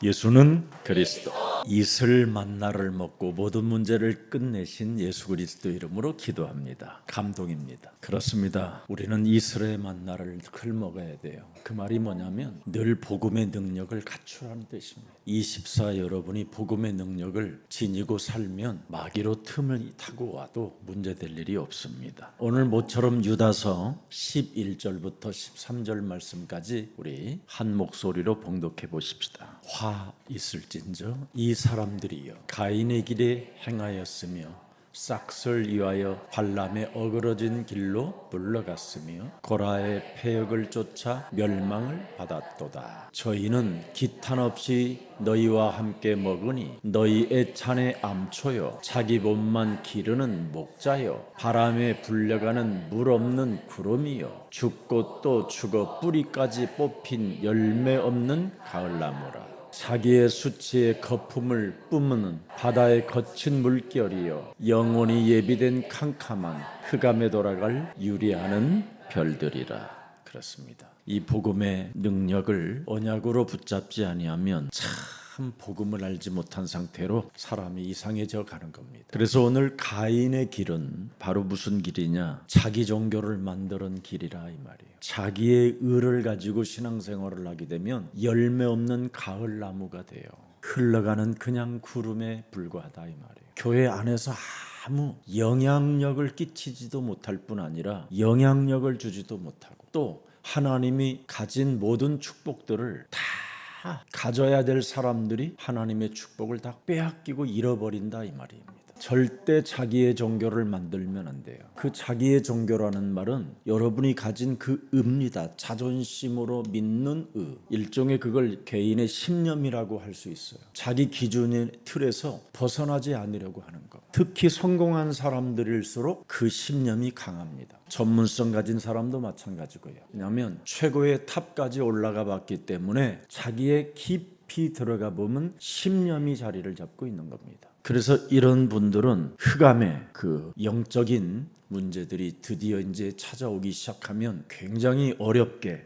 예수는 그리스도. 이슬 만나를 먹고 모든 문제를 끝내신 예수 그리스도 이름으로 기도합니다. 감동입니다. 그렇습니다. 우리는 이슬의 만나를 늘 먹어야 돼요. 그 말이 뭐냐면 늘 복음의 능력을 갖추라는 뜻입니다. 24 여러분이 복음의 능력을 지니고 살면 마귀로 틈을 타고 와도 문제될 일이 없습니다. 오늘 모처럼 유다서 11절부터 13절 말씀까지 우리 한 목소리로 봉독해 보십시다. 화 있을진저 이 사람들이여 가인의 길에 행하였으며 싹을 위하여 발람의 어그러진 길로 물러갔으며 고라의 패역을 쫓아 멸망을 받았도다. 저희는 기탄 없이 너희와 함께 먹으니 너희 애찬의 암초여 자기 몸만 기르는 목자여 바람에 불려가는 물 없는 구름이여 죽고 또 죽어 뿌리까지 뽑힌 열매 없는 가을나무라. 자기의 수치의 거품을 뿜는 바다의 거친 물결이여 영원히 예비된 캄캄한 흑암에 돌아갈 유리하는 별들이라. 그렇습니다. 이 복음의 능력을 언약으로 붙잡지 아니하면 참 복음을 알지 못한 상태로 사람이 이상해져 가는 겁니다. 그래서 오늘 가인의 길은 바로 무슨 길이냐? 자기 종교를 만드는 길이라 이 말이에요. 자기의 의를 가지고 신앙생활을 하게 되면 열매 없는 가을나무가 돼요. 흘러가는 그냥 구름에 불과하다 이 말이에요. 교회 안에서 아무 영향력을 끼치지도 못할 뿐 아니라 영향력을 주지도 못하고 또 하나님이 가진 모든 축복들을 다 가져야 될 사람들이 하나님의 축복을 다 빼앗기고 잃어버린다 이 말입니다. 절대 자기의 종교를 만들면 안 돼요. 그 자기의 종교라는 말은 여러분이 가진 그 의입니다. 자존심으로 믿는 의. 일종의 그걸 개인의 신념이라고 할 수 있어요. 자기 기준의 틀에서 벗어나지 않으려고 하는 것. 특히 성공한 사람들일수록 그 신념이 강합니다. 전문성 가진 사람도 마찬가지고요. 왜냐하면 최고의 탑까지 올라가 봤기 때문에 자기의 깊이 들어가 보면 신념이 자리를 잡고 있는 겁니다. 그래서 이런 분들은 흑암의 그 영적인 문제들이 드디어 이제 찾아오기 시작하면 굉장히 어렵게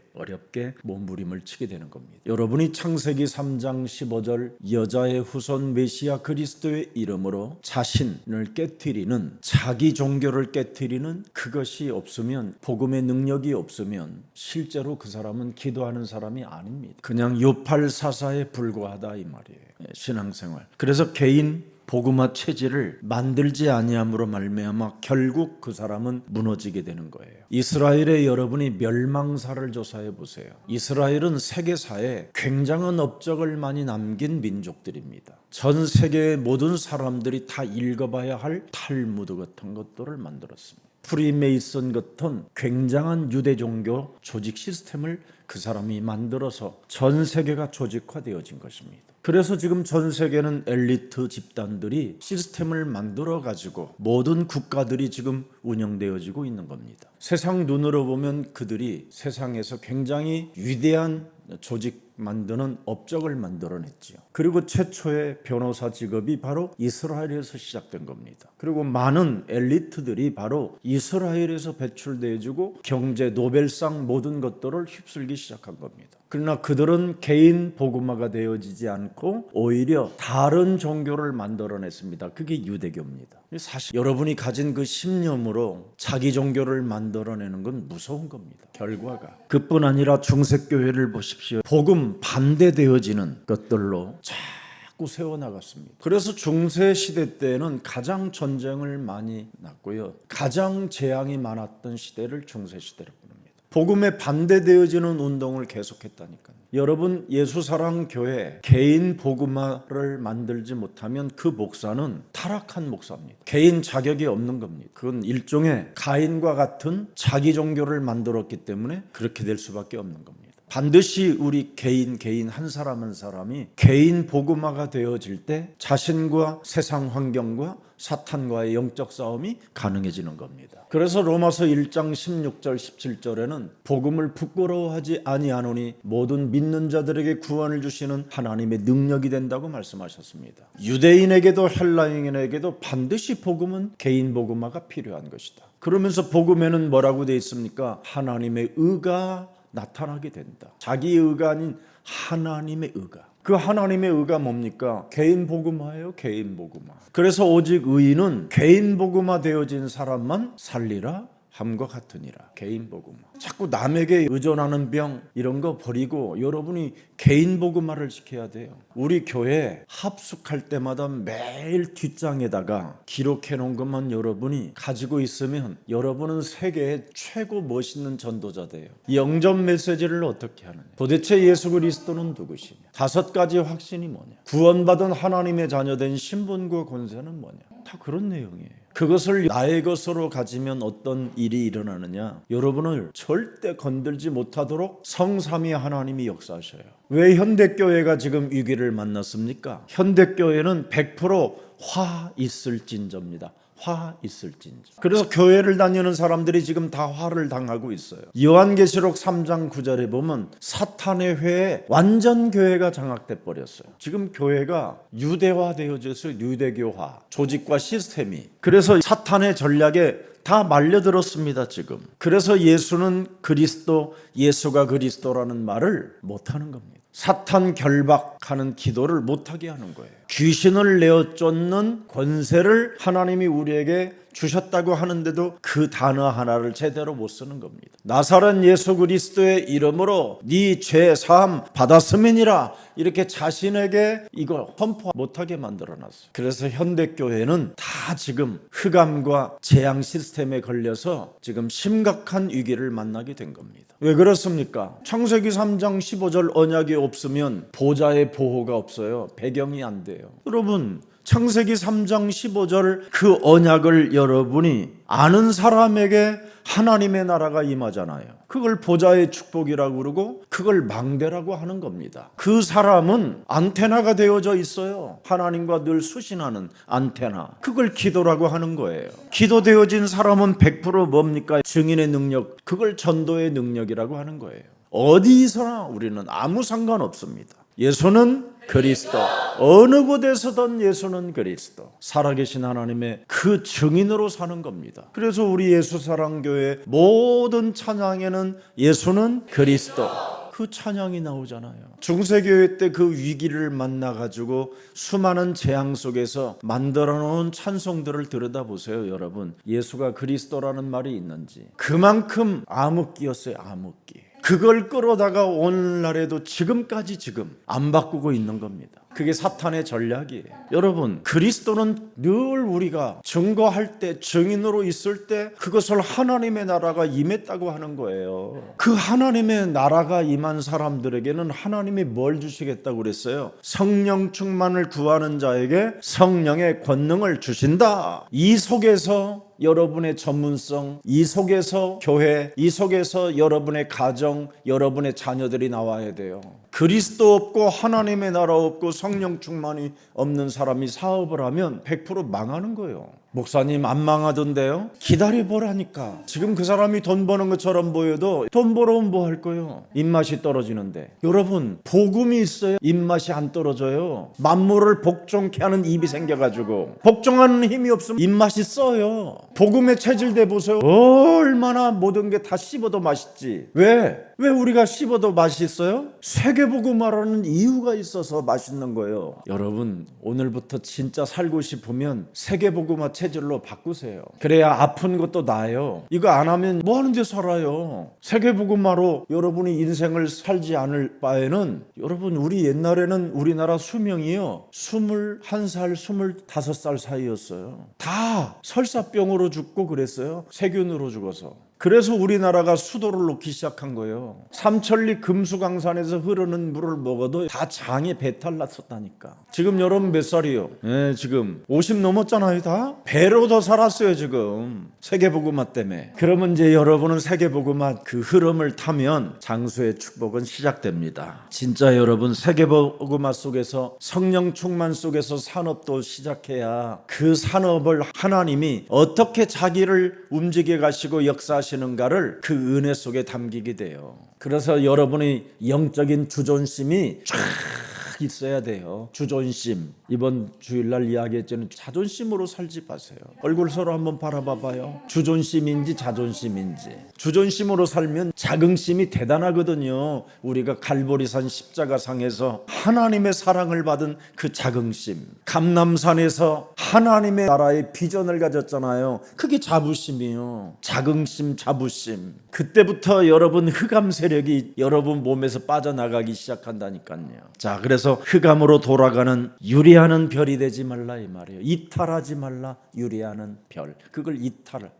몸부림을 치게 되는 겁니다. 여러분이 창세기 3장 15절 여자의 후손 메시아 그리스도의 이름으로 자신을 깨트리는 자기 종교를 깨트리는 그것이 없으면 복음의 능력이 없으면 실제로 그 사람은 기도하는 사람이 아닙니다. 그냥 요팔사사에 불과하다 이 말이에요. 신앙생활. 그래서 개인 복음화 체질을 만들지 아니함으로 말미암아 결국 그 사람은 무너지게 되는 거예요. 이스라엘의 여러분이 멸망사를 조사해 보세요. 이스라엘은 세계사에 굉장한 업적을 많이 남긴 민족들입니다. 전 세계의 모든 사람들이 다 읽어봐야 할 탈무드 같은 것들을 만들었습니다. 프리메이슨 같은 굉장한 유대 종교 조직 시스템을 그 사람이 만들어서 전 세계가 조직화되어진 것입니다. 그래서 지금 전 세계는 엘리트 집단들이 시스템을 만들어 가지고 모든 국가들이 지금 운영되어지고 있는 겁니다. 세상 눈으로 보면 그들이 세상에서 굉장히 위대한 조직 만드는 업적을 만들어냈지요. 그리고 최초의 변호사 직업이 바로 이스라엘에서 시작된 겁니다. 그리고 많은 엘리트들이 바로 이스라엘에서 배출되어지고 경제 노벨상 모든 것들을 휩쓸기 시작한 겁니다. 그러나 그들은 개인 복음화가 되어지지 않고 오히려 다른 종교를 만들어냈습니다. 그게 유대교입니다. 사실 여러분이 가진 그 신념으로 자기 종교를 만들어내는 건 무서운 겁니다. 결과가. 그뿐 아니라 중세교회를 보십시오. 복음 반대되어지는 것들로 자꾸 세워나갔습니다. 그래서 중세시대 때는 가장 전쟁을 많이 났고요. 가장 재앙이 많았던 시대를 중세시대라고 합니다. 복음에 반대되어지는 운동을 계속했다니까요. 여러분 예수사랑교회 개인 복음화를 만들지 못하면 그 목사는 타락한 목사입니다. 개인 자격이 없는 겁니다. 그건 일종의 가인과 같은 자기 종교를 만들었기 때문에 그렇게 될 수밖에 없는 겁니다. 반드시 우리 개인 한 사람 한 사람이 개인 복음화가 되어질 때 자신과 세상 환경과 사탄과의 영적 싸움이 가능해지는 겁니다. 그래서 로마서 1장 16절 17절에는 복음을 부끄러워하지 아니하노니 모든 믿는 자들에게 구원을 주시는 하나님의 능력이 된다고 말씀하셨습니다. 유대인에게도 헬라인에게도 반드시 복음은 개인 복음화가 필요한 것이다. 그러면서 복음에는 뭐라고 되어 있습니까? 하나님의 의가 나타나게 된다. 자기의 의가 아닌 하나님의 의가. 그 하나님의 의가 뭡니까? 개인 복음화예요. 개인 복음화. 그래서 오직 의인은 개인 복음화 되어진 사람만 살리라 함과 같으니라. 개인 복음화. 자꾸 남에게 의존하는 병 이런 거 버리고 여러분이 개인 복음화를 지켜야 돼요. 우리 교회 합숙할 때마다 매일 뒷장에다가 기록해 놓은 것만 여러분이 가지고 있으면 여러분은 세계의 최고 멋있는 전도자 돼요. 영접 메시지를 어떻게 하느냐. 도대체 예수 그리스도는 누구시냐. 5가지 확신이 뭐냐. 구원받은 하나님의 자녀된 신분과 권세는 뭐냐. 다 그런 내용이에요. 그것을 나의 것으로 가지면 어떤 일이 일어나느냐. 여러분을 절대 건들지 못하도록 성삼위 하나님이 역사하셔요. 왜 현대교회가 지금 위기를 만났습니까? 현대교회는 100% 화 있을진저입니다. 화 있을진저. 그래서 교회를 다니는 사람들이 지금 다 화를 당하고 있어요. 요한계시록 3장 9절에 보면 사탄의 회에 완전 교회가 장악돼 버렸어요. 지금 교회가 유대화되어져서 유대교화, 조직과 시스템이. 그래서 사탄의 전략에 다 말려들었습니다 지금. 그래서 예수는 그리스도, 예수가 그리스도라는 말을 못하는 겁니다. 사탄 결박하는 기도를 못하게 하는 거예요. 귀신을 내어 쫓는 권세를 하나님이 우리에게 주셨다고 하는데도 그 단어 하나를 제대로 못 쓰는 겁니다. 나사렛 예수 그리스도의 이름으로 네 죄 사함 받았음이니라 이렇게 자신에게 이거 선포 못하게 만들어놨어요. 그래서 현대교회는 다 지금 흑암과 재앙 시스템에 걸려서 지금 심각한 위기를 만나게 된 겁니다. 왜 그렇습니까? 창세기 3장 15절 언약이 없으면 보좌의 보호가 없어요. 배경이 안 돼요. 여러분 창세기 3장 15절 그 언약을 여러분이 아는 사람에게 하나님의 나라가 임하잖아요. 그걸 보좌의 축복이라고 그러고 그걸 망대라고 하는 겁니다. 그 사람은 안테나가 되어져 있어요. 하나님과 늘 수신하는 안테나. 그걸 기도라고 하는 거예요. 기도되어진 사람은 100% 뭡니까? 증인의 능력. 그걸 전도의 능력이라고 하는 거예요. 어디서나 우리는 아무 상관없습니다. 예수는 그리스도. 어느 곳에서든 예수는 그리스도. 살아계신 하나님의 그 증인으로 사는 겁니다. 그래서 우리 예수사랑교회 모든 찬양에는 예수는 그리스도 그 찬양이 나오잖아요. 중세교회 때 그 위기를 만나가지고 수많은 재앙 속에서 만들어 놓은 찬송들을 들여다보세요. 여러분 예수가 그리스도라는 말이 있는지. 그만큼 암흑기였어요. 암흑기. 그걸 끌어다가 오늘날에도 지금까지 지금 안 바꾸고 있는 겁니다. 그게 사탄의 전략이에요. 여러분 그리스도는 늘 우리가 증거할 때 증인으로 있을 때 그것을 하나님의 나라가 임했다고 하는 거예요. 그 하나님의 나라가 임한 사람들에게는 하나님이 뭘 주시겠다고 그랬어요? 성령 충만을 구하는 자에게 성령의 권능을 주신다. 이 속에서 여러분의 전문성, 이 속에서 교회, 이 속에서 여러분의 가정, 여러분의 자녀들이 나와야 돼요. 그리스도 없고 하나님의 나라 없고 성령 충만이 없는 사람이 사업을 하면 100% 망하는 거예요. 목사님 안 망하던데요? 기다려보라니까. 지금 그 사람이 돈 버는 것처럼 보여도 돈 벌어오면 뭐 할 거예요? 입맛이 떨어지는데. 여러분 복음이 있어야 입맛이 안 떨어져요. 만물을 복종케 하는 입이 생겨가지고 복종하는 힘이 없으면 입맛이 써요. 복음에 체질돼 보세요. 얼마나 모든 게 다 씹어도 맛있지. 왜 우리가 씹어도 맛있어요? 세계복음화라는 이유가 있어서 맛있는 거예요. 여러분 오늘부터 진짜 살고 싶으면 세계복음화 체질로 바꾸세요. 그래야 아픈 것도 나아요. 이거 안 하면 뭐 하는데 살아요. 세계복음화로 여러분이 인생을 살지 않을 바에는 여러분 우리 옛날에는 우리나라 수명이요 21살 25살 사이였어요. 다 설사병으로 죽고 그랬어요. 세균으로 죽어서. 그래서 우리나라가 수도를 놓기 시작한 거예요. 삼천리 금수강산에서 흐르는 물을 먹어도 다 장에 배탈 났었다니까. 지금 여러분 몇 살이요? 네, 지금 50 넘었잖아요. 다 배로 더 살았어요 지금. 세계복음화 때문에. 그러면 이제 여러분은 세계복음화 그 흐름을 타면 장수의 축복은 시작됩니다. 진짜 여러분 세계복음화 속에서 성령 충만 속에서 산업도 시작해야 그 산업을 하나님이 어떻게 자기를 움직여 가시고 역사하시는가를 그 은혜 속에 담기게 돼요. 그래서 여러분의 영적인 주존심이 쫙 있어야 돼요. 주존심. 이번 주일날 이야기했잖아요. 자존심으로 살지 마세요. 얼굴 서로 한번 바라봐봐요. 주존심인지 자존심인지. 주존심으로 살면 자긍심이 대단하거든요. 우리가 갈보리산 십자가상에서 하나님의 사랑을 받은 그 자긍심, 감람산에서 하나님의 나라의 비전을 가졌잖아요. 그게 자부심이에요. 자긍심, 자부심. 그때부터 여러분 흑암 세력이 여러분 몸에서 빠져나가기 시작한다니까요. 자, 그래서 흑암으로 돌아가는 유리하는 별이 되지 말라 이 말이에요. 이탈하지 말라. 유리하는 별. 그걸 이탈이라고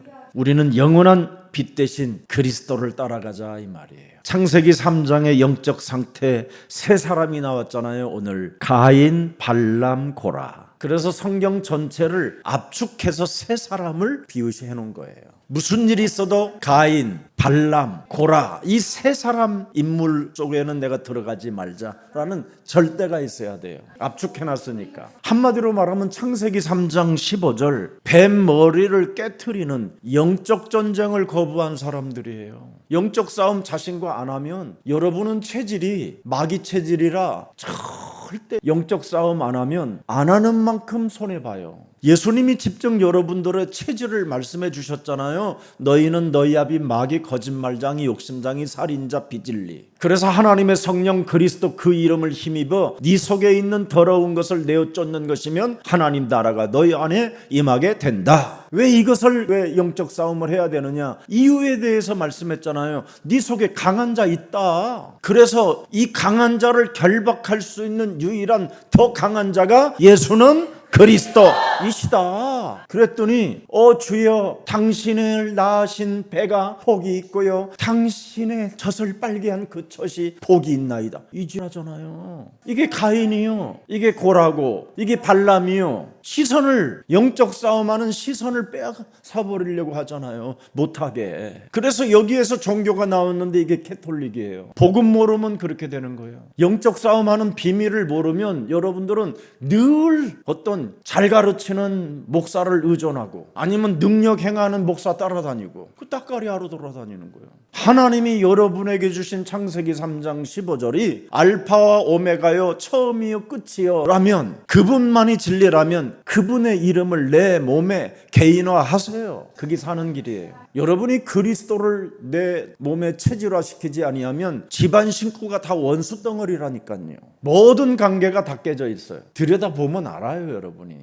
해요. 우리는 영원한 빛 대신 그리스도를 따라가자 이 말이에요. 창세기 3장의 영적 상태 세 사람이 나왔잖아요. 오늘 가인, 발람, 고라. 그래서 성경 전체를 압축해서 세 사람을 비유시해 놓은 거예요. 무슨 일이 있어도 가인, 발람, 고라 이 세 사람 인물 속에는 내가 들어가지 말자라는 절대가 있어야 돼요. 압축해놨으니까. 한마디로 말하면 창세기 3장 15절 뱀 머리를 깨트리는 영적 전쟁을 거부한 사람들이에요. 영적 싸움 자신과 안 하면 여러분은 체질이 마귀 체질이라 절대 영적 싸움 안 하면 안 하는 만큼 손해봐요. 예수님이 직접 여러분들의 체질을 말씀해 주셨잖아요. 너희는 너희 아비 마귀 거짓말장이 욕심장이 살인자 비질리. 그래서 하나님의 성령 그리스도 그 이름을 힘입어 네 속에 있는 더러운 것을 내어 쫓는 것이면 하나님 나라가 너희 안에 임하게 된다. 왜 이것을 왜 영적 싸움을 해야 되느냐? 이유에 대해서 말씀했잖아요. 네 속에 강한 자 있다. 그래서 이 강한 자를 결박할 수 있는 유일한 더 강한 자가 예수는 그리스도이시다. 그랬더니 주여 당신을 낳으신 배가 복이 있고요 당신의 젖을 빨게 한 그 젖이 복이 있나이다. 이지하잖아요. 이게 가인이요 이게 고라고 이게 발람이요. 시선을 영적 싸움하는 시선을 빼앗아버리려고 하잖아요. 못하게. 그래서 여기에서 종교가 나왔는데 이게 캐톨릭이에요. 복음 모르면 그렇게 되는 거예요. 영적 싸움하는 비밀을 모르면 여러분들은 늘 어떤 잘 가르치는 목사를 의존하고 아니면 능력 행하는 목사 따라다니고 그 따까리하러 돌아다니는 거예요. 하나님이 여러분에게 주신 창세기 3장 15절이 알파와 오메가요 처음이요 끝이요 라면 그분만이 진리라면 그분의 이름을 내 몸에 개인화하세요. 그게 사는 길이에요. 여러분이 그리스도를 내 몸에 체질화시키지 아니하면 집안 식구가 다 원수 덩어리라니까요. 모든 관계가 다 깨져 있어요. 들여다보면 알아요. 여러분이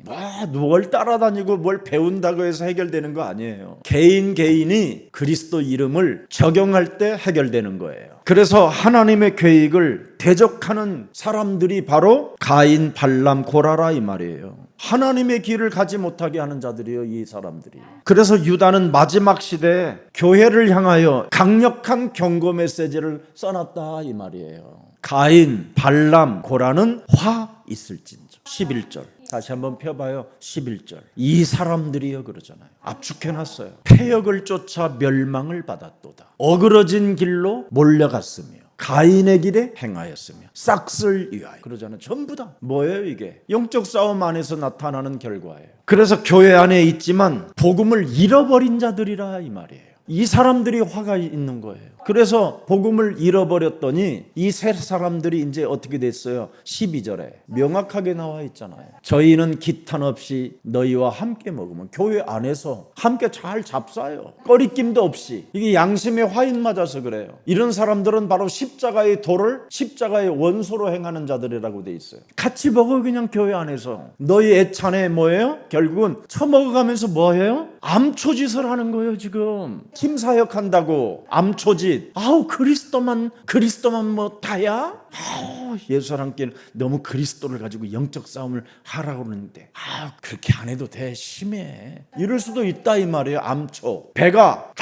뭘 따라다니고 뭘 배운다고 해서 해결되는 거 아니에요. 개인이 그리스도 이름을 적용할 때 해결되는 거예요. 그래서 하나님의 계획을 대적하는 사람들이 바로 가인, 발람, 고라라 이 말이에요. 하나님의 길을 가지 못하게 하는 자들이요 이 사람들이. 그래서 유다는 마지막 시대에 교회를 향하여 강력한 경고 메시지를 써놨다 이 말이에요. 가인, 발람, 고라는 화 있을진저. 11절 다시 한번 펴봐요. 11절 이 사람들이요 그러잖아요. 압축해놨어요. 폐역을 쫓아 멸망을 받았도다. 어그러진 길로 몰려갔으며 가인의 길에 행하였으며 싹쓸 위하여 그러잖아요. 전부 다 뭐예요 이게? 영적 싸움 안에서 나타나는 결과예요. 그래서 교회 안에 있지만 복음을 잃어버린 자들이라 이 말이에요. 이 사람들이 화가 있는 거예요. 그래서 복음을 잃어버렸더니 이 세 사람들이 이제 어떻게 됐어요? 12절에 명확하게 나와 있잖아요. 저희는 기탄 없이 너희와 함께 먹으면 교회 안에서 함께 잘 잡사요. 꺼리낌도 없이. 이게 양심의 화인 맞아서 그래요. 이런 사람들은 바로 십자가의 도를 십자가의 원소로 행하는 자들이라고 돼 있어요. 같이 먹어 그냥 교회 안에서. 너희 애찬에 뭐예요? 결국은 처먹어가면서 뭐예요? 암초짓을 하는 거예요 지금. 팀사역 한다고 암초짓. 아우 그리스도만 뭐 다야? 예수 사람께는 너무 그리스도를 가지고 영적 싸움을 하라고 그러는데 그렇게 안 해도 돼. 심해. 이럴 수도 있다 이 말이에요. 암초. 배가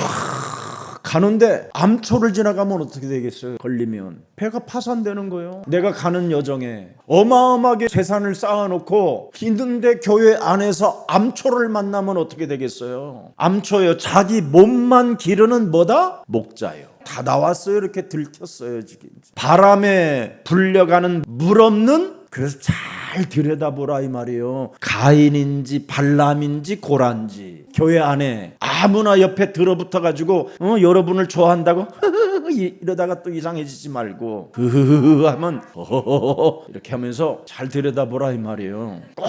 가는데 암초를 지나가면 어떻게 되겠어요? 걸리면 배가 파산되는 거예요. 내가 가는 여정에 어마어마하게 재산을 쌓아놓고 있는데 교회 안에서 암초를 만나면 어떻게 되겠어요? 암초요. 자기 몸만 기르는 뭐다? 목자요. 다 나왔어요. 이렇게 들켰어요. 지금 바람에 불려가는 물 없는. 그래서 잘 들여다보라 이 말이에요. 가인인지 발람인지 고라인지 교회 안에 아무나 옆에 들어붙어 가지고 여러분을 좋아한다고 이러다가 또 이상해지지 말고 흐흐흐 하면 허허허 이렇게 하면서 잘 들여다보라 이 말이에요. 꼭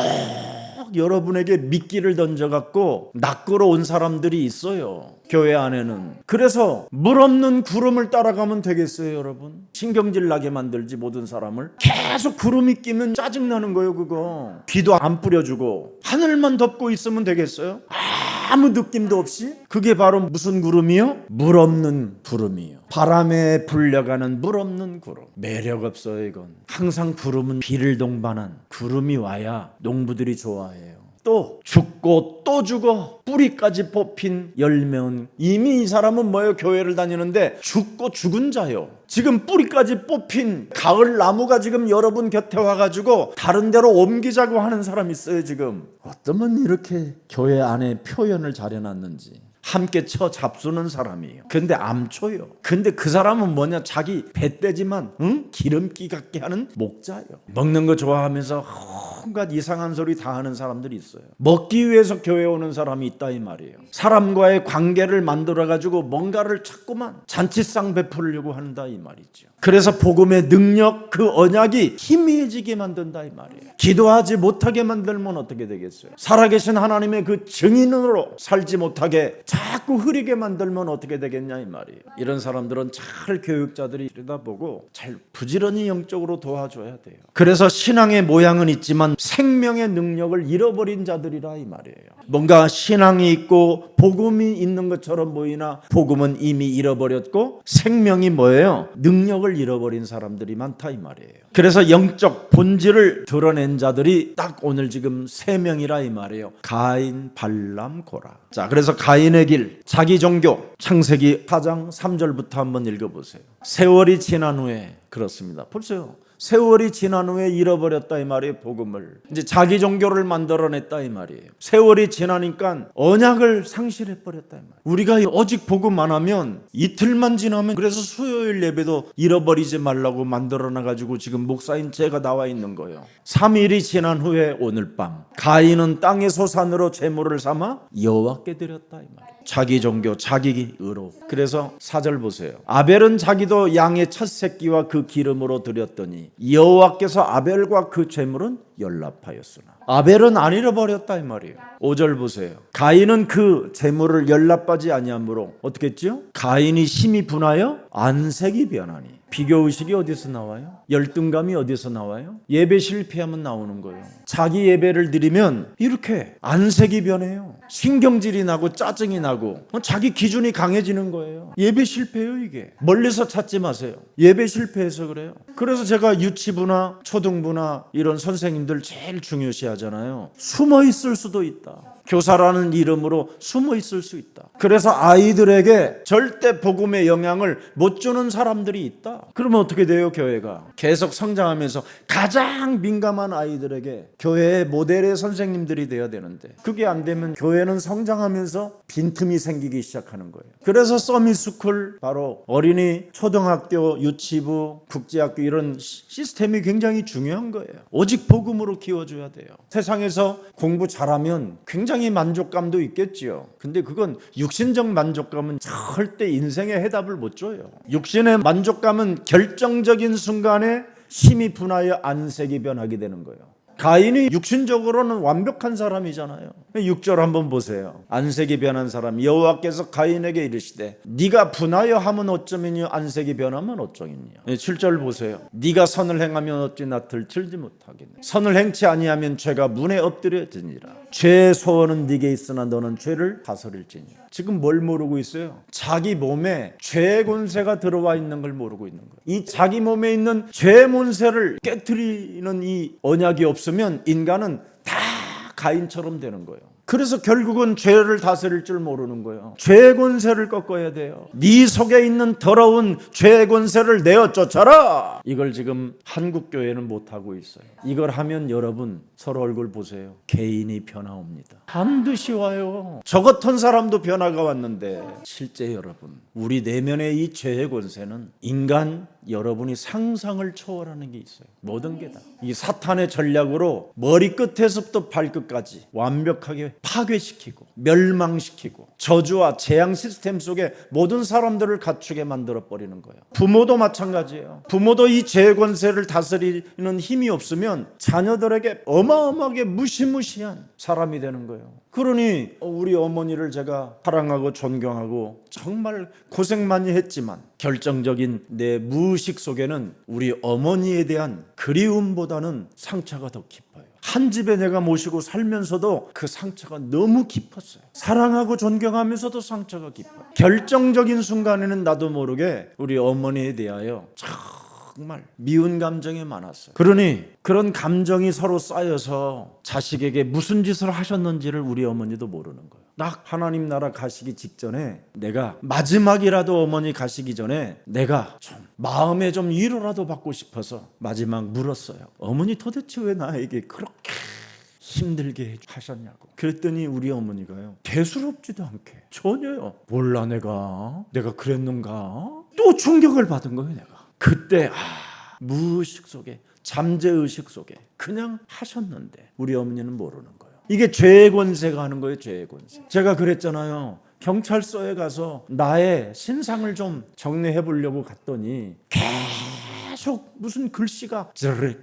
여러분에게 미끼를 던져갖고 낚으러 온 사람들이 있어요, 교회 안에는. 그래서 물 없는 구름을 따라가면 되겠어요, 여러분? 신경질 나게 만들지, 모든 사람을. 계속 구름이 끼면 짜증나는 거예요, 그거. 비도 안 뿌려주고 하늘만 덮고 있으면 되겠어요? 아무 느낌도 없이? 그게 바로 무슨 구름이요? 물 없는 구름이요. 바람에 불려가는 물 없는 구름. 매력 없어요, 이건. 항상 구름은 비를 동반한 구름이 와야 농부들이 좋아해요. 또 죽고 또 죽어 뿌리까지 뽑힌 열매는, 이미 이 사람은 뭐예요? 교회를 다니는데 죽고 죽은 자요. 지금 뿌리까지 뽑힌 가을 나무가 지금 여러분 곁에 와가지고 다른 데로 옮기자고 하는 사람이 있어요. 지금 어쩌면 이렇게 교회 안에 표현을 잘 해놨는지. 함께 쳐 잡수는 사람이에요. 근데 암초요. 근데 그 사람은 뭐냐? 자기 배떼지만 기름기 같게 하는 목자예요. 먹는 거 좋아하면서 온갖 이상한 소리 다 하는 사람들이 있어요. 먹기 위해서 교회 오는 사람이 있다 이 말이에요. 사람과의 관계를 만들어가지고 뭔가를 자꾸만 잔치상 베풀려고 한다 이 말이죠. 그래서 복음의 능력, 그 언약이 희미해지게 만든다 이 말이에요. 기도하지 못하게 만들면 어떻게 되겠어요? 살아계신 하나님의 그 증인으로 살지 못하게 자꾸 흐리게 만들면 어떻게 되겠냐 이 말이에요. 이런 사람들은 잘 교육자들이 들여다보고 잘 부지런히 영적으로 도와줘야 돼요. 그래서 신앙의 모양은 있지만 생명의 능력을 잃어버린 자들이라 이 말이에요. 뭔가 신앙이 있고 복음이 있는 것처럼 보이나 복음은 이미 잃어버렸고 생명이 뭐예요? 능력을 잃어버린 사람들이 많다 이 말이에요. 그래서 영적 본질을 드러낸 자들이 딱 오늘 지금 3명이라 이 말이에요. 가인, 발람, 고라. 자, 그래서 가인의 길, 자기 종교, 창세기 4장 3절부터 한번 읽어보세요. 세월이 지난 후에, 그렇습니다. 보세요. 세월이 지난 후에 잃어버렸다 이 말이에요. 복음을 이제 자기 종교를 만들어냈다 이 말이에요. 세월이 지나니까 언약을 상실해버렸다 이 말이에요. 우리가 오직 복음 안 하면 이틀만 지나면, 그래서 수요일 예배도 잃어버리지 말라고 만들어놔가지고 지금 목사인 제가 나와 있는 거예요. 3일이 지난 후에 오늘 밤 가인은 땅의 소산으로 제물을 삼아 여호와께 드렸다 이 말이에요. 자기 종교, 자기 의로. 그래서 4절 보세요. 아벨은 자기도 양의 첫 새끼와 그 기름으로 드렸더니 여호와께서 아벨과 그 제물은 연락하였으나. 아벨은 안 잃어버렸다 이 말이에요. 5절 보세요. 가인은 그 제물을 연락하지 아니하므로 어떻게 했죠? 가인이 심히 분하여 안색이 변하니. 비교의식이 어디서 나와요? 열등감이 어디서 나와요? 예배 실패하면 나오는 거예요. 자기 예배를 드리면 이렇게 안색이 변해요. 신경질이 나고 짜증이 나고 자기 기준이 강해지는 거예요. 예배 실패예요 이게. 멀리서 찾지 마세요. 예배 실패해서 그래요. 그래서 제가 유치부나 초등부나 이런 선생님들 제일 중요시 하잖아요. 숨어 있을 수도 있다. 교사라는 이름으로 숨어 있을 수 있다. 그래서 아이들에게 절대 복음의 영향을 못 주는 사람들이 있다. 그러면 어떻게 돼요? 교회가 계속 성장하면서 가장 민감한 아이들에게 교회의 모델의 선생님들이 되어야 되는데, 그게 안 되면 교회는 성장하면서 빈틈이 생기기 시작하는 거예요. 그래서 서밋스쿨, 바로 어린이, 초등학교, 유치부, 국제학교, 이런 시스템이 굉장히 중요한 거예요. 오직 복음으로 키워줘야 돼요. 세상에서 공부 잘하면 굉장히 만족감도 있겠지요. 근데 그건 육신적 만족감은 절대 인생의 해답을 못 줘요. 육신의 만족감은 결정적인 순간에 심히 분하여 안색이 변하게 되는 거예요. 가인이 육신적으로는 완벽한 사람이잖아요. 6절 한번 보세요. 안색이 변한 사람, 여호와께서 가인에게 이르시되 네가 분하여 하면 어쩌면요, 안색이 변하면 어쩌겠냐. 7절 보세요. 네가 선을 행하면 어찌 낯을 틀지 못하겠냐. 선을 행치 아니하면 죄가 문에 엎드려지니라. 죄의 소원은 네게 있으나 너는 죄를 다스릴지니라. 지금 뭘 모르고 있어요? 자기 몸에 죄의 권세가 들어와 있는 걸 모르고 있는 거예요. 이 자기 몸에 있는 죄의 문세를 깨트리는 이 언약이 없으면 인간은 다 가인처럼 되는 거예요. 그래서 결국은 죄를 다스릴 줄 모르는 거예요. 죄의 권세를 꺾어야 돼요. 네 속에 있는 더러운 죄의 권세를 내어 쫓아라. 이걸 지금 한국 교회는 못하고 있어요. 이걸 하면 여러분 서로 얼굴 보세요. 개인이 변화 옵니다. 반드시 와요. 저 같은 사람도 변화가 왔는데, 실제 여러분, 우리 내면의 이 죄의 권세는 인간 여러분이 상상을 초월하는 게 있어요. 모든 게 다. 이 사탄의 전략으로 머리끝에서부터 발끝까지 완벽하게 파괴시키고 멸망시키고 저주와 재앙 시스템 속에 모든 사람들을 갇히게 만들어버리는 거예요. 부모도 마찬가지예요. 부모도 이 죄의 권세를 다스리는 힘이 없으면 자녀들에게 어마어마하게 무시무시한 사람이 되는 거예요. 그러니 우리 어머니를 제가 사랑하고 존경하고 정말 고생 많이 했지만 결정적인 내 무의식 속에는 우리 어머니에 대한 그리움보다는 상처가 더 깊어요. 한 집에 내가 모시고 살면서도 그 상처가 너무 깊었어요. 사랑하고 존경하면서도 상처가 깊어요. 결정적인 순간에는 나도 모르게 우리 어머니에 대하여 정말 미운 감정이 많았어요. 그러니 그런 감정이 서로 쌓여서 자식에게 무슨 짓을 하셨는지를 우리 어머니도 모르는 거예요. 나 하나님 나라 가시기 직전에 내가 마지막이라도 어머니 가시기 전에 내가 좀 마음에 좀 위로라도 받고 싶어서 마지막 물었어요. 어머니 도대체 왜 나에게 그렇게 힘들게 하셨냐고. 그랬더니 우리 어머니가요, 대수롭지도 않게 전혀요. 몰라 내가 그랬는가? 또 충격을 받은 거예요. 내가 그때 무의식 속에 잠재의식 속에 그냥 하셨는데 우리 어머니는 모르는 거예요. 이게 죄의 권세가 하는 거예요. 죄의 권세. 제가 그랬잖아요. 경찰서에 가서 나의 신상을 좀 정리해 보려고 갔더니 계속 무슨 글씨가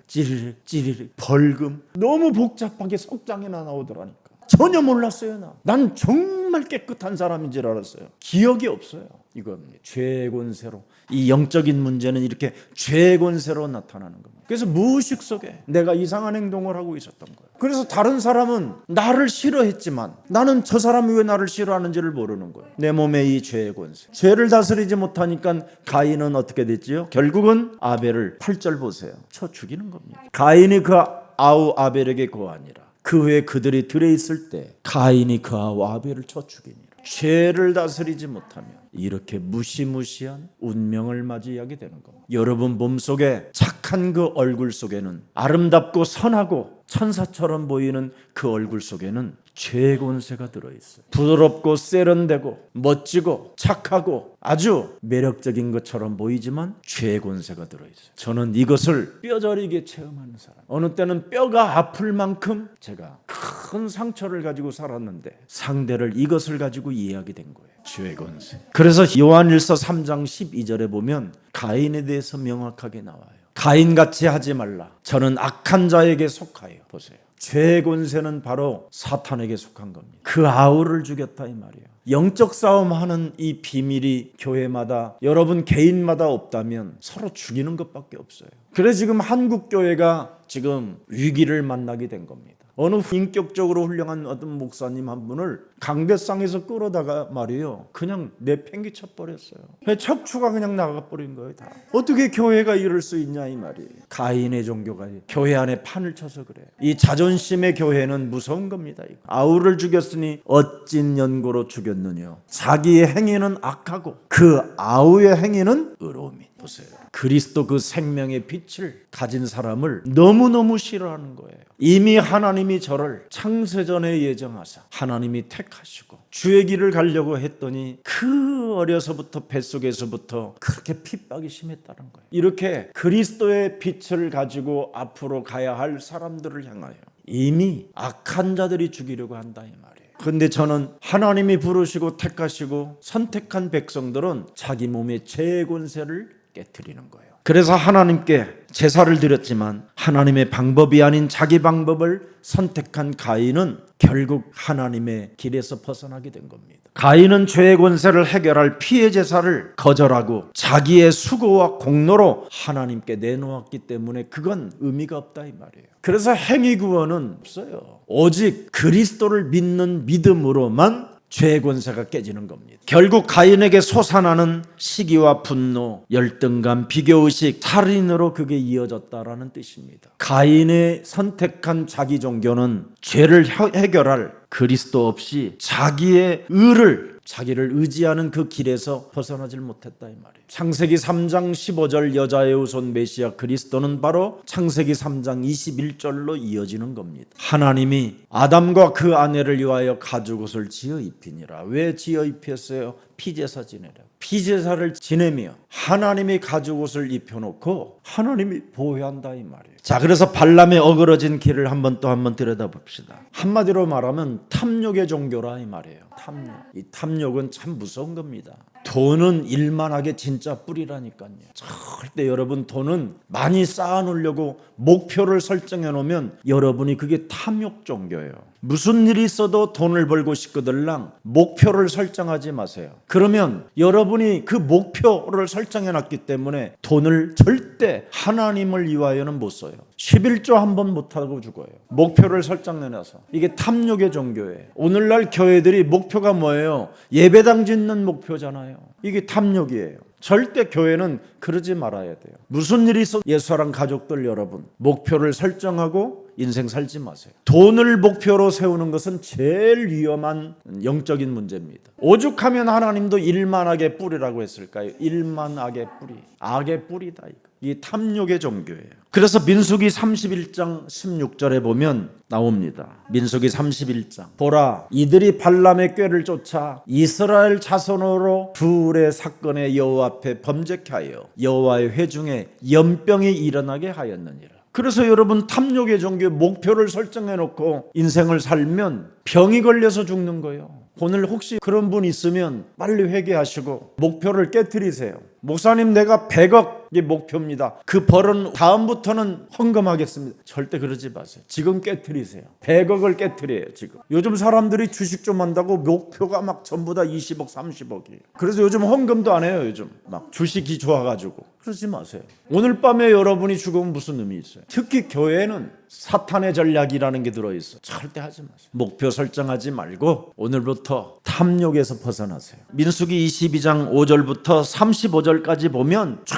찌르륵 벌금 너무 복잡하게 석장이나 나오더라니까. 전혀 몰랐어요. 난 정말 깨끗한 사람인 줄 알았어요. 기억이 없어요. 이건 죄의 권세로, 이 영적인 문제는 이렇게 죄의 권세로 나타나는 겁니다. 그래서 무의식 속에 내가 이상한 행동을 하고 있었던 거예요. 그래서 다른 사람은 나를 싫어했지만 나는 저 사람이 왜 나를 싫어하는지를 모르는 거예요. 내 몸에 이 죄의 권세, 죄를 다스리지 못하니까 가인은 어떻게 됐지요? 결국은 아벨을 8절 보세요. 쳐 죽이는 겁니다. 가인이 그 아우 아벨에게 고하니라. 그 후에 그들이 들에 있을 때 가인이 그 아우 아벨을 쳐 죽이니라. 죄를 다스리지 못하면 이렇게 무시무시한 운명을 맞이하게 되는 겁니다. 여러분 몸속에 착한 그 얼굴 속에는, 아름답고 선하고 천사처럼 보이는 그 얼굴 속에는 죄의 권세가 들어있어요. 부드럽고 세련되고 멋지고 착하고 아주 매력적인 것처럼 보이지만 죄의 권세가 들어있어요. 저는 이것을 뼈저리게 체험하는 사람. 어느 때는 뼈가 아플 만큼 제가 큰 상처를 가지고 살았는데 상대를 이것을 가지고 이해하게 된 거예요. 죄의 권세. 그래서 요한일서 3장 12절에 보면 가인에 대해서 명확하게 나와요. 가인같이 하지 말라. 저는 악한 자에게 속하여. 보세요. 죄의 권세는 바로 사탄에게 속한 겁니다. 그 아우를 죽였다 이 말이에요. 영적 싸움하는 이 비밀이 교회마다, 여러분 개인마다 없다면 서로 죽이는 것밖에 없어요. 그래서 지금 한국 교회가 지금 위기를 만나게 된 겁니다. 어느 인격적으로 훌륭한 어떤 목사님 한 분을 강대상에서 끌어다가 말이에요, 그냥 내팽개쳐 버렸어요. 척추가 그냥 나가버린 거예요. 다. 어떻게 교회가 이럴 수 있냐 이 말이에요. 가인의 종교가 교회 안에 판을 쳐서 그래. 이 자존심의 교회는 무서운 겁니다. 이거. 아우를 죽였으니 어찐 연고로 죽였느냐. 자기의 행위는 악하고 그 아우의 행위는 의로움이. 보세요. 그리스도 그 생명의 빛을 가진 사람을 너무너무 싫어하는 거예요. 이미 하나님이 저를 창세전에 예정하사 하나님이 택하시고 주의 길을 가려고 했더니 그 어려서부터 뱃속에서부터 그렇게 핍박이 심했다는 거예요. 이렇게 그리스도의 빛을 가지고 앞으로 가야 할 사람들을 향하여 이미 악한 자들이 죽이려고 한다 이 말이에요. 근데 저는 하나님이 부르시고 택하시고 선택한 백성들은 자기 몸의 죄의 권세를 깨트리는 거예요. 그래서 하나님께 제사를 드렸지만 하나님의 방법이 아닌 자기 방법을 선택한 가인은 결국 하나님의 길에서 벗어나게 된 겁니다. 가인은 죄의 권세를 해결할 피해 제사를 거절하고 자기의 수고와 공로로 하나님께 내놓았기 때문에 그건 의미가 없다 이 말이에요. 그래서 행위 구원은 없어요. 오직 그리스도를 믿는 믿음으로만 죄의 권세가 깨지는 겁니다. 결국 가인에게 솟아나는 시기와 분노, 열등감, 비교의식, 살인으로 그게 이어졌다라는 뜻입니다. 가인의 선택한 자기 종교는 죄를 해결할 그리스도 없이 자기의 의를, 자기를 의지하는 그 길에서 벗어나질 못했다 이 말이에요. 창세기 3장 15절 여자의 후손 메시아 그리스도는 바로 창세기 3장 21절로 이어지는 겁니다. 하나님이 아담과 그 아내를 위하여 가죽옷을 지어 입히니라. 왜 지어 입혔어요? 피제사 지내라. 피제사를 지내며 하나님이 가죽옷을 입혀놓고 하나님이 보호한다 이 말이에요. 자, 그래서 발람의 어그러진 길을 한번 들여다봅시다. 한마디로 말하면 탐욕의 종교라 이 말이에요. 탐욕. 이 탐욕은 참 무서운 겁니다. 돈은 일만하게 진짜 뿌리라니까요. 절대 여러분 돈은 많이 쌓아놓으려고 목표를 설정해 놓으면 여러분이 그게 탐욕 종교예요. 무슨 일이 있어도 돈을 벌고 싶거들랑 목표를 설정하지 마세요. 그러면 여러분이 그 목표를 설정해 놨기 때문에 돈을 절대 하나님을 위하여는 못 써요. 11조 한 번 못하고 죽어요. 목표를 설정해 놔서. 이게 탐욕의 종교예요. 오늘날 교회들이 목표가 뭐예요? 예배당 짓는 목표잖아요. 이게 탐욕이에요. 절대 교회는 그러지 말아야 돼요. 무슨 일이 있어도 예수랑 가족들 여러분 목표를 설정하고 인생 살지 마세요. 돈을 목표로 세우는 것은 제일 위험한 영적인 문제입니다. 오죽하면 하나님도 일만하게 뿌리라고 했을까요? 일만하게 뿌리. 악의 뿌리다 이거. 이 탐욕의 종교예요. 그래서 민수기 31장 16절에 보면 나옵니다. 민수기 31장. 보라, 이들이 발람의 꾀를 쫓아 이스라엘 자손으로 불의 사건에 여호와 앞에 범죄케 하여 여호와의 회중에 연병이 일어나게 하였느니라. 그래서 여러분 탐욕의 종교의 목표를 설정해 놓고 인생을 살면 병이 걸려서 죽는 거예요. 오늘 혹시 그런 분 있으면 빨리 회개하시고 목표를 깨트리세요. 목사님 내가 100억이 목표입니다. 그 벌은 다음부터는 헌금하겠습니다. 절대 그러지 마세요. 지금 깨트리세요. 100억을 깨트려요 지금. 요즘 사람들이 주식 좀 한다고 목표가 막 전부 다 20억 30억이에요. 그래서 요즘 헌금도 안 해요. 요즘 막 주식이 좋아가지고. 그러지 마세요. 오늘 밤에 여러분이 죽으면 무슨 의미 있어요? 특히 교회에는 사탄의 전략이라는 게 들어있어요. 절대 하지 마세요. 목표 설정하지 말고 오늘부터 탐욕에서 벗어나세요. 민수기 22장 5절부터 35절까지 보면 쫙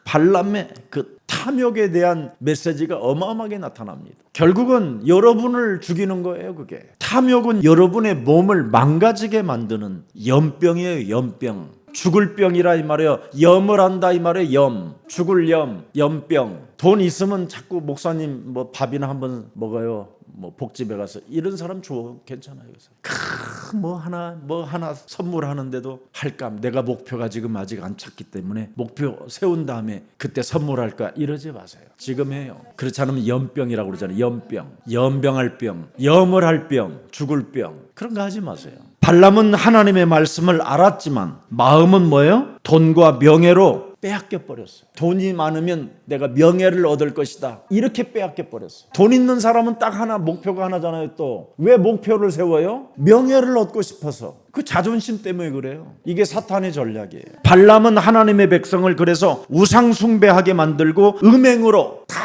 발람의 그 탐욕에 대한 메시지가 어마어마하게 나타납니다. 결국은 여러분을 죽이는 거예요. 그게 탐욕은 여러분의 몸을 망가지게 만드는 연병이에요. 연병. 죽을 병이라 이 말이에요. 염을 한다 이 말이에요. 염. 죽을 염. 염병. 돈 있으면 자꾸 목사님 뭐 밥이나 한번 먹어요. 뭐 복집에 가서 이런 사람 좋아. 괜찮아요. 뭐 하나 선물하는데도 할까? 내가 목표가 지금 아직 안 찼기 때문에 목표 세운 다음에 그때 선물할까? 이러지 마세요. 지금 해요. 그렇지 않으면 염병이라고 그러잖아요. 염병. 염병할 병. 염을 할 병. 죽을 병. 그런 거 하지 마세요. 발람은 하나님의 말씀을 알았지만 마음은 뭐예요? 돈과 명예로 빼앗겨 버렸어요. 돈이 많으면 내가 명예를 얻을 것이다. 이렇게 빼앗겨 버렸어요. 돈 있는 사람은 딱 하나 목표가 하나잖아요. 또 왜 목표를 세워요? 명예를 얻고 싶어서. 그 자존심 때문에 그래요. 이게 사탄의 전략이에요. 발람은 하나님의 백성을 그래서 우상 숭배하게 만들고 음행으로 다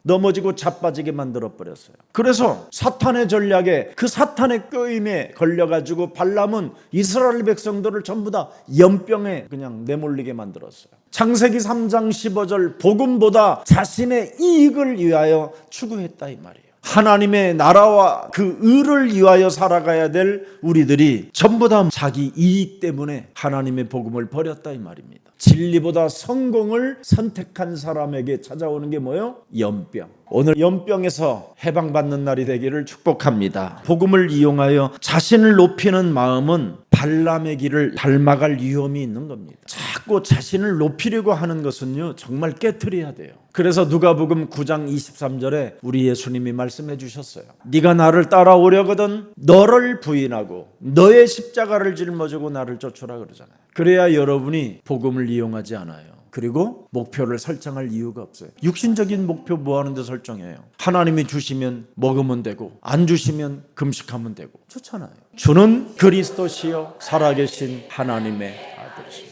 넘어지고 자빠지게 만들어버렸어요. 그래서 사탄의 전략에 그 사탄의 꾀임에 걸려가지고 발람은 이스라엘 백성들을 전부 다 연병에 그냥 내몰리게 만들었어요. 창세기 3장 15절 복음보다 자신의 이익을 위하여 추구했다 이 말이에요. 하나님의 나라와 그 의를 위하여 살아가야 될 우리들이 전부 다 자기 이익 때문에 하나님의 복음을 버렸다 이 말입니다. 진리보다 성공을 선택한 사람에게 찾아오는 게 뭐예요? 연병. 오늘 연병에서 해방받는 날이 되기를 축복합니다. 복음을 이용하여 자신을 높이는 마음은 발람의 길을 닮아갈 위험이 있는 겁니다. 자꾸 자신을 높이려고 하는 것은요 정말 깨트려야 돼요. 그래서 누가복음 9장 23절에 우리 예수님이 말씀해 주셨어요. 네가 나를 따라오려거든 너를 부인하고 너의 십자가를 짊어지고 나를 쫓으라 그러잖아요. 그래야 여러분이 복음을 이용하지 않아요. 그리고 목표를 설정할 이유가 없어요. 육신적인 목표 뭐 하는데 설정해요? 하나님이 주시면 먹으면 되고 안 주시면 금식하면 되고 좋잖아요. 주는 그리스도시요 살아계신 하나님의 아들이십니다.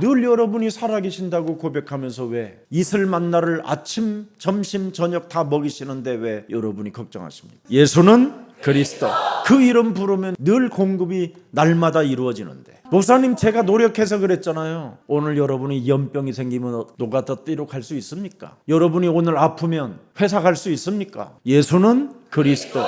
늘 여러분이 살아계신다고 고백하면서 왜 이슬 만나를 아침, 점심, 저녁 다 먹이시는데 왜 여러분이 걱정하십니까? 예수는 그리스도. 그 이름 부르면 늘 공급이 날마다 이루어지는데 목사님 제가 노력해서 그랬잖아요. 오늘 여러분이 연병이 생기면 노가다띠로 갈 수 있습니까? 여러분이 오늘 아프면 회사 갈 수 있습니까? 예수는 그리스도.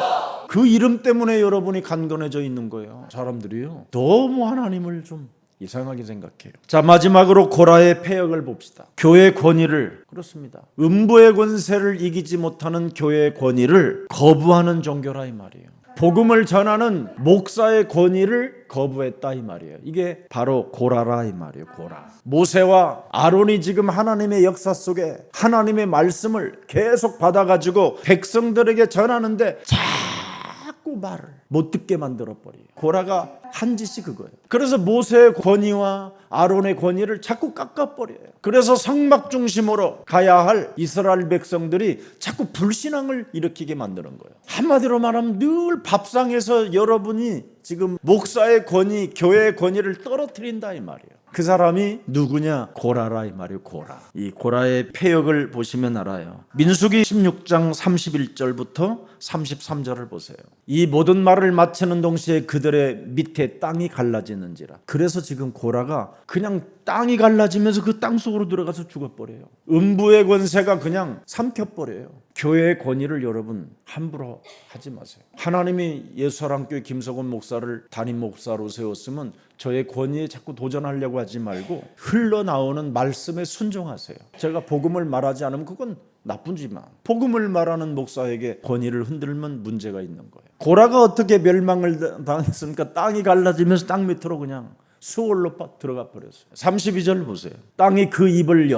그 이름 때문에 여러분이 간건해져 있는 거예요. 사람들이요 너무 하나님을 좀 이상하게 생각해요. 자, 마지막으로 고라의 패역을 봅시다. 교회의 권위를, 그렇습니다. 음부의 권세를 이기지 못하는 교회의 권위를 거부하는 종교라 이 말이에요. 복음을 전하는 목사의 권위를 거부했다 이 말이에요. 이게 바로 고라라 이 말이에요. 고라. 모세와 아론이 지금 하나님의 역사 속에 하나님의 말씀을 계속 받아가지고 백성들에게 전하는데 자꾸 말을 못 듣게 만들어버려요. 고라가 한 짓이 그거예요. 그래서 모세의 권위와 아론의 권위를 자꾸 깎아버려요. 그래서 성막 중심으로 가야 할 이스라엘 백성들이 자꾸 불신앙을 일으키게 만드는 거예요. 한마디로 말하면 늘 밥상에서 여러분이 지금 목사의 권위, 교회의 권위를 떨어뜨린다 이 말이에요. 그 사람이 누구냐? 고라라 이 말이에요. 고라. 이 고라의 패역을 보시면 알아요. 민수기 16장 31절부터 33절을 보세요. 이 모든 말을 마치는 동시에 그들의 밑에 땅이 갈라지는지라. 그래서 지금 고라가 그냥 땅이 갈라지면서 그 땅 속으로 들어가서 죽어버려요. 음부의 권세가 그냥 삼켜버려요. 교회의 권위를 여러분 함부로 하지 마세요. 하나님이 예수사랑교회 김석원 목사를 담임 목사로 세웠으면 저의 권위에 자꾸 도전하려고 하지 말고 흘러나오는 말씀에 순종하세요. 제가 복음을 말하지 않으면 그건 나쁜지만 복음을 말하는 목사에게 권위를 흔들면 문제가 있는 거예요. 고라가 어떻게 멸망을 당했습니까? 땅이 갈라지면서 땅 밑으로 그냥 수월로 들어가 버렸어요. 32절 보세요. 땅이 그 입을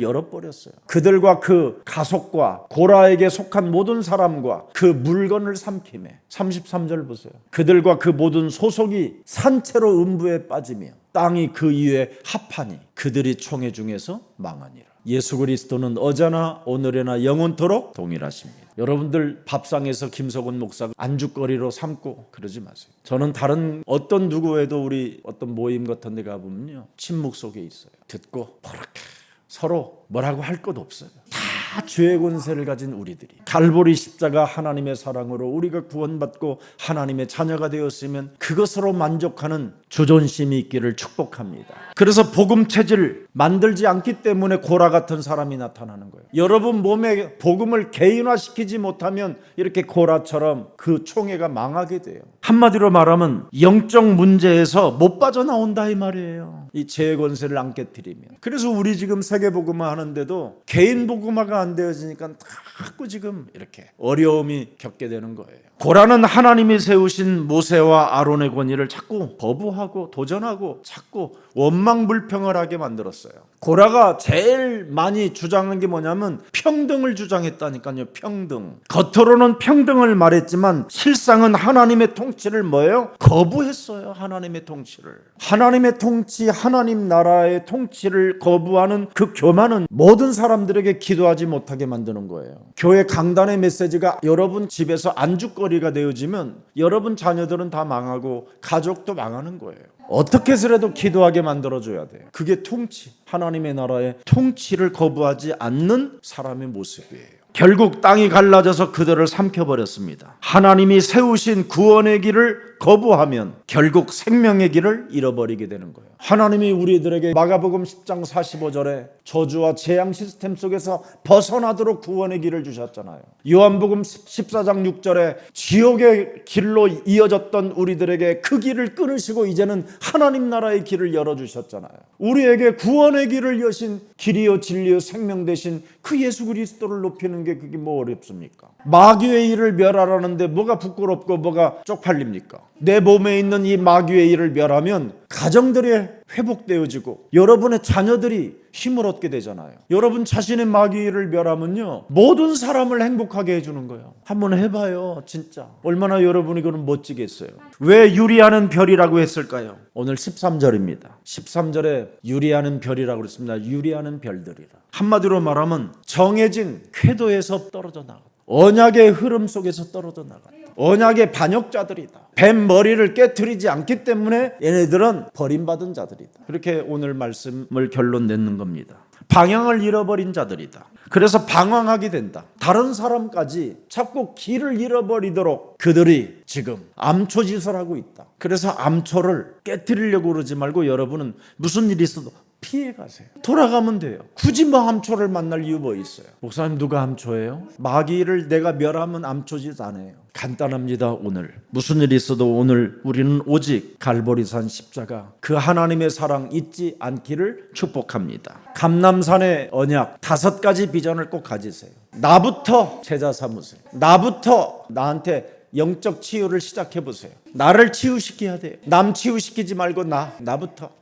열어버렸어요. 그들과 그 가속과 고라에게 속한 모든 사람과 그 물건을 삼키매. 33절 보세요. 그들과 그 모든 소속이 산채로 음부에 빠지며 땅이 그 이에 합하니 그들이 총회 중에서 망하니라. 예수 그리스도는 어제나 오늘이나 영원토록 동일하십니다. 여러분들 밥상에서 김석원 목사가 안주거리로 삼고 그러지 마세요. 저는 다른 어떤 누구에도 우리 어떤 모임 같은 데 가보면요, 침묵 속에 있어요. 듣고 그렇게 서로 뭐라고 할 것 없어요. 다 죄의 권세를 가진 우리들이 갈보리 십자가 하나님의 사랑으로 우리가 구원받고 하나님의 자녀가 되었으면 그것으로 만족하는 조존심이 있기를 축복합니다. 그래서 복음 체질 만들지 않기 때문에 고라 같은 사람이 나타나는 거예요. 여러분 몸에 복음을 개인화시키지 못하면 이렇게 고라처럼 그 총회가 망하게 돼요. 한마디로 말하면 영적 문제에서 못 빠져나온다 이 말이에요. 이 죄의 권세를 안 깨뜨리면. 그래서 우리 지금 세계복음화 하는데도 개인 복음화가 안 되어지니까 자꾸 지금 이렇게 어려움이 겪게 되는 거예요. 고라는 하나님이 세우신 모세와 아론의 권위를 자꾸 거부하고 도전하고 자꾸 원망불평을 하게 만들었어요. 고라가 제일 많이 주장한 게 뭐냐면 평등을 주장했다니까요. 평등. 겉으로는 평등을 말했지만 실상은 하나님의 통치를 뭐예요? 거부했어요. 하나님의 통치를. 하나님의 통치, 하나님 나라의 통치를 거부하는 그 교만은 모든 사람들에게 기도하지 못하게 만드는 거예요. 교회 강단의 메시지가 여러분 집에서 안주거리가 되어지면 여러분 자녀들은 다 망하고 가족도 망하는 거예요. 어떻게 해서라도 기도하게 만들어줘야 돼요. 그게 통치, 하나님의 나라의 통치를 거부하지 않는 사람의 모습이에요. 결국 땅이 갈라져서 그들을 삼켜버렸습니다. 하나님이 세우신 구원의 길을 거부하면 결국 생명의 길을 잃어버리게 되는 거예요. 하나님이 우리들에게 마가복음 10장 45절에 저주와 재앙 시스템 속에서 벗어나도록 구원의 길을 주셨잖아요. 요한복음 14장 6절에 지옥의 길로 이어졌던 우리들에게 그 길을 끊으시고 이제는 하나님 나라의 길을 열어주셨잖아요. 우리에게 구원의 길을 여신 길이요 진리요 생명 되신 그 예수 그리스도를 높이는 게 그게 뭐 어렵습니까? 마귀의 일을 멸하라는데 뭐가 부끄럽고 뭐가 쪽팔립니까? 내 몸에 있는 이 마귀의 일을 멸하면 가정들이 회복되어지고 여러분의 자녀들이 힘을 얻게 되잖아요. 여러분 자신의 마귀의 일을 멸하면요 모든 사람을 행복하게 해주는 거예요. 한번 해봐요. 진짜 얼마나 여러분이 그건 멋지겠어요. 왜 유리하는 별이라고 했을까요? 오늘 13절입니다 13절에 유리하는 별이라고 그랬습니다. 유리하는 별들이라. 한마디로 말하면 정해진 궤도에서 떨어져 나갔다. 언약의 흐름 속에서 떨어져 나갔다. 언약의 반역자들이다. 뱀 머리를 깨트리지 않기 때문에 얘네들은 버림받은 자들이다. 그렇게 오늘 말씀을 결론 내는 겁니다. 방향을 잃어버린 자들이다. 그래서 방황하게 된다. 다른 사람까지 자꾸 길을 잃어버리도록 그들이 지금 암초짓을 하고 있다. 그래서 암초를 깨트리려고 그러지 말고 여러분은 무슨 일이 있어도 피해 가세요. 돌아가면 돼요. 굳이 뭐 암초를 만날 이유 뭐 있어요? 목사님 누가 암초예요? 마귀를 내가 멸하면 암초짓 안 해요. 간단합니다. 오늘 무슨 일이 있어도 오늘 우리는 오직 갈보리산 십자가 그 하나님의 사랑 잊지 않기를 축복합니다. 감람산의 언약 5가지 비전을 꼭 가지세요. 나부터 제자 삼으세요. 나부터 나한테 영적 치유를 시작해 보세요. 나를 치유시켜야 돼요. 남 치유시키지 말고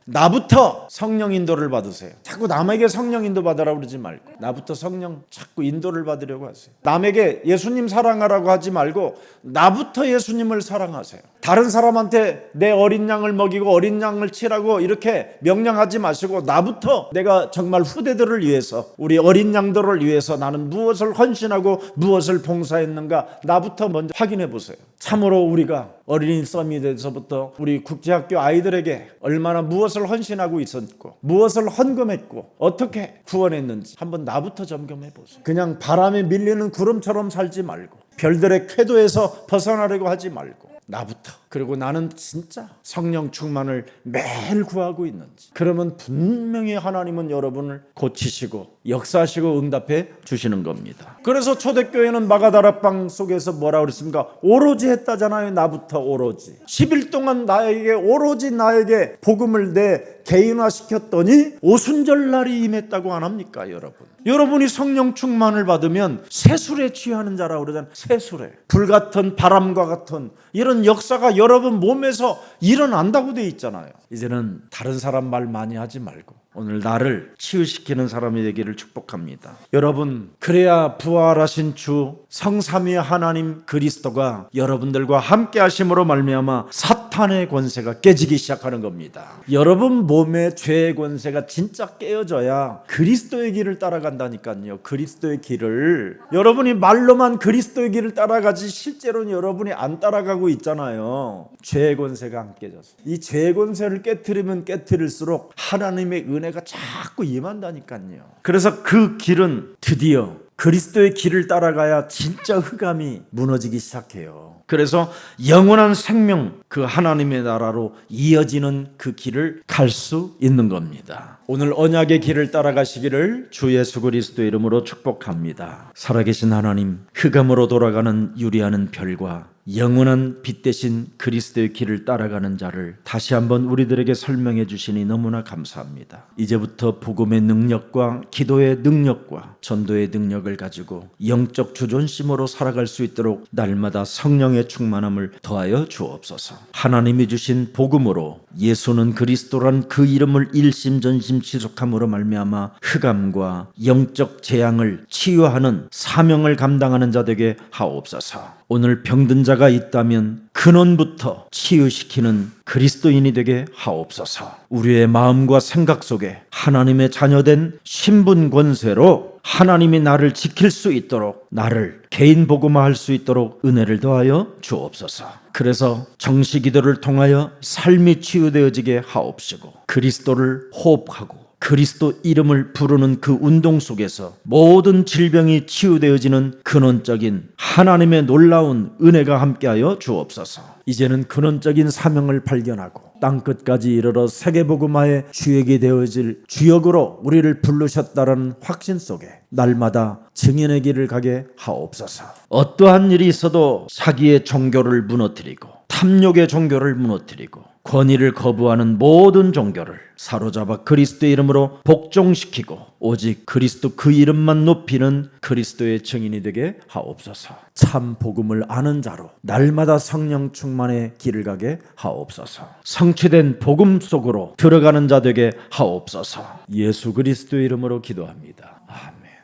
나부터 성령 인도를 받으세요. 자꾸 남에게 성령 인도 받으라고 그러지 말고 나부터 성령 자꾸 인도를 받으려고 하세요. 남에게 예수님 사랑하라고 하지 말고 나부터 예수님을 사랑하세요. 다른 사람한테 내 어린 양을 먹이고 어린 양을 치라고 이렇게 명령하지 마시고 나부터 내가 정말 후대들을 위해서 우리 어린 양들을 위해서 나는 무엇을 헌신하고 무엇을 봉사했는가 나부터 먼저 확인해 보세요. 참으로 우리가 어린이 서밋에서부터 우리 국제학교 아이들에게 얼마나 무엇을 헌신하고 있었고 무엇을 헌금했고 어떻게 구원했는지 한번 나부터 점검해 보세요. 그냥 바람에 밀리는 구름처럼 살지 말고 별들의 궤도에서 벗어나려고 하지 말고 나부터. 그리고 나는 진짜 성령 충만을 매일 구하고 있는지. 그러면 분명히 하나님은 여러분을 고치시고 역사하시고 응답해 주시는 겁니다. 그래서 초대교회는 마가다락방 속에서 뭐라 그랬습니까? 오로지 했다잖아요. 나부터 오로지. 10일 동안 오로지 나에게 복음을 개인화시켰더니 오순절날이 임했다고 안 합니까 여러분? 여러분이 성령 충만을 받으면 세술에 취하는 자라고 그러잖아요. 세술에. 불같은 바람과 같은 이런 역사가 여러분 몸에서 일어난다고 돼 있잖아요. 이제는 다른 사람 말 많이 하지 말고 오늘 나를 치유시키는 사람이 되기를 축복합니다. 여러분, 그래야 부활하신 주 성삼위의 하나님 그리스도가 여러분들과 함께 하심으로 말미암아 사탄의 권세가 깨지기 시작하는 겁니다. 여러분 몸의 죄의 권세가 진짜 깨어져야 그리스도의 길을 따라간다니까요. 그리스도의 길을. 여러분이 말로만 그리스도의 길을 따라가지 실제로는 여러분이 안 따라가고 있잖아요. 죄의 권세가 안 깨져서. 이 죄의 권세를 깨트리면 깨트릴수록 하나님의 은혜가 자꾸 임한다니까요. 그래서 그 길은 드디어 그리스도의 길을 따라가야 진짜 흑암이 무너지기 시작해요. 그래서 영원한 생명, 그 하나님의 나라로 이어지는 그 길을 갈 수 있는 겁니다. 오늘 언약의 길을 따라가시기를 주 예수 그리스도의 이름으로 축복합니다. 살아계신 하나님, 흑암으로 돌아가는 유리하는 별과 영원한 빛 대신 그리스도의 길을 따라가는 자를 다시 한번 우리들에게 설명해 주시니 너무나 감사합니다. 이제부터 복음의 능력과 기도의 능력과 전도의 능력을 가지고 영적 주존심으로 살아갈 수 있도록 날마다 성령의 충만함을 더하여 주옵소서. 하나님이 주신 복음으로 예수는 그리스도란 그 이름을 일심전심 지속함으로 말미암아 흑암과 영적 재앙을 치유하는 사명을 감당하는 자 되게 하옵소서. 오늘 병든 자가 있다면 근원부터 치유시키는 그리스도인이 되게 하옵소서. 우리의 마음과 생각 속에 하나님의 자녀된 신분 권세로 하나님이 나를 지킬 수 있도록 나를 개인 복음화할 수 있도록 은혜를 더하여 주옵소서. 그래서 정시기도를 통하여 삶이 치유되어지게 하옵시고 그리스도를 호흡하고 그리스도 이름을 부르는 그 운동 속에서 모든 질병이 치유되어지는 근원적인 하나님의 놀라운 은혜가 함께하여 주옵소서. 이제는 근원적인 사명을 발견하고 땅끝까지 이르러 세계복음화의 주역이 되어질 주역으로 우리를 부르셨다는 확신 속에 날마다 증인의 길을 가게 하옵소서. 어떠한 일이 있어도 사기의 종교를 무너뜨리고 탐욕의 종교를 무너뜨리고 권위를 거부하는 모든 종교를 사로잡아 그리스도의 이름으로 복종시키고 오직 그리스도 그 이름만 높이는 그리스도의 증인이 되게 하옵소서. 참 복음을 아는 자로 날마다 성령 충만의 길을 가게 하옵소서. 성취된 복음 속으로 들어가는 자 되게 하옵소서. 예수 그리스도의 이름으로 기도합니다. 아멘.